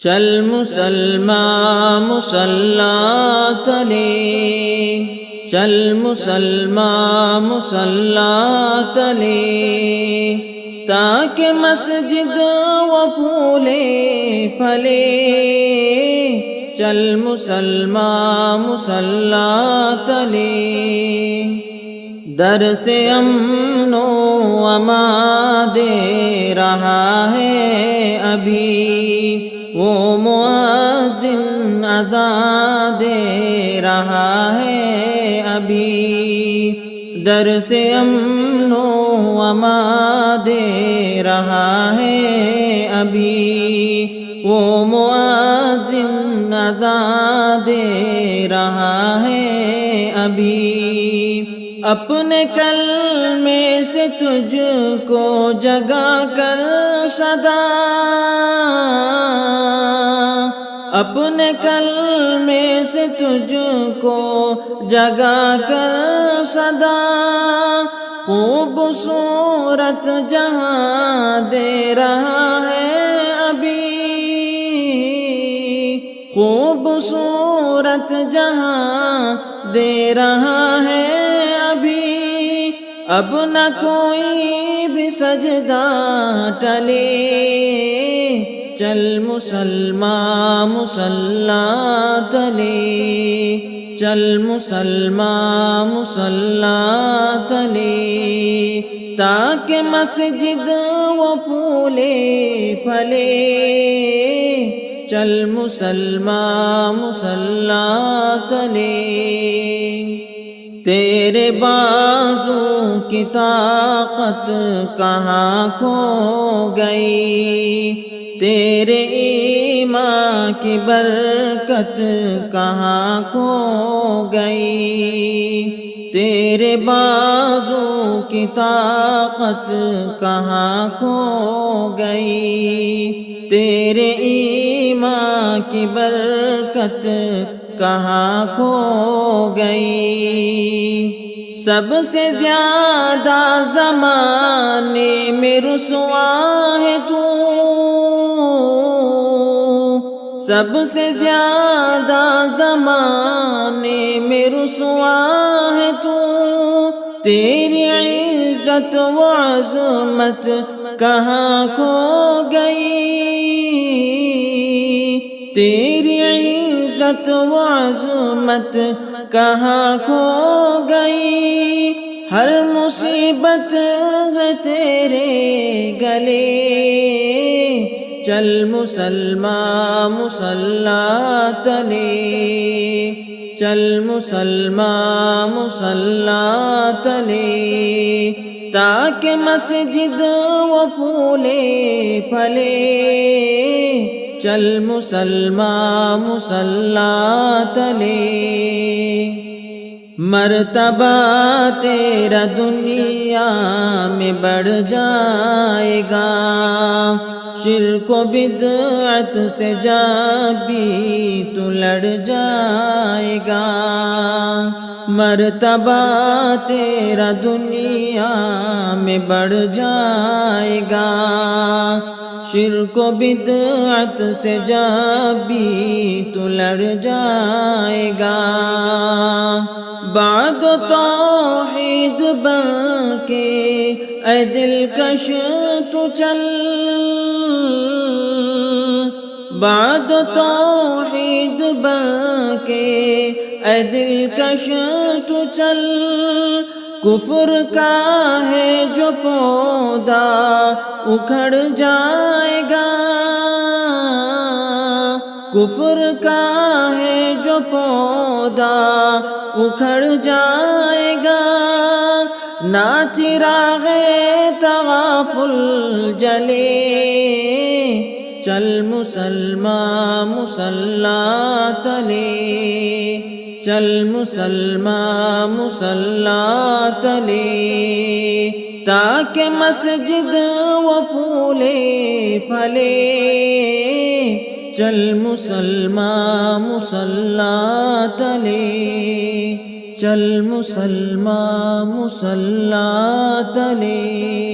چل مسلمان مصلی تلے، چل مسلمان مصلی تلے، تاکہ مسجد و پھولے پھلے۔ چل مسلمان مصلی تلے، در سے امن و امان دے رہا ہے ابھی، وہ مؤذن اذان دے رہا ہے ابھی، در سے امن و امان دے رہا ہے ابھی، وہ مؤذن اذان دے رہا ہے ابھی۔ اپنے کلمے سے تجھ کو جگا کر صدا، اپنے کلمے سے تجھ کو جگا کر صدا، خوبصورت جہاں دے رہا ہے ابھی، خوبصورت جہاں دے رہا ہے ابھی، اب نہ کوئی بھی سجدہ ٹلے۔ چل مسلمان مصلی تلے، چل مسلمان مصلی تلے، تاکہ مسجد و پھولے پھلے۔ چل مسلمان مصلی تلے، تیرے بازو کی طاقت کہاں کھو گئی، تیرے ایمان کی برکت کہاں کھو گئی، تیرے بازو کی طاقت کہاں کھو گئی، تیرے ایمان کی برکت کہاں کھو گئی۔ سب سے زیادہ زمانے میں رسوا ہے تو، سب سے زیادہ زمانے میں رسوا ہے تو، تیری عزت و عظمت کہاں کھو گئی، تیری عزت و عظمت کہاں کھو گئی، ہر مصیبت ہے تیرے گلے۔ چل مسلمان مصلی تلے، چل مسلمان مصلی تلے، تاکہ مسجد و پھولے پھلے۔ چل مسلمان مصلی تلے، مرتبہ تیرا دنیا میں بڑھ جائے گا، شرک و بدعت سے جب بھی تو لڑ جائے گا، مرتبہ تیرا دنیا میں بڑھ جائے گا، شرک و بدعت سے جب بھی تو لڑ جائے گا۔ بعد توحید بن کے اے دلکش تو چل، بعد توحید بن کے اے دلکش تو چل، کفر کا ہے جو پودا اکھڑ جائے گا، کفر کا ہے جو پودا اکھڑ جائے گا، نہ چراغ تغافل جلے۔ چل مسلمان مصلی تلے، چل مسلمان مصلی تلے، تاکہ مسجد و پھولے پھلے۔ چل مسلمان مصلی تلے، چل مسلمان مصلی تلے۔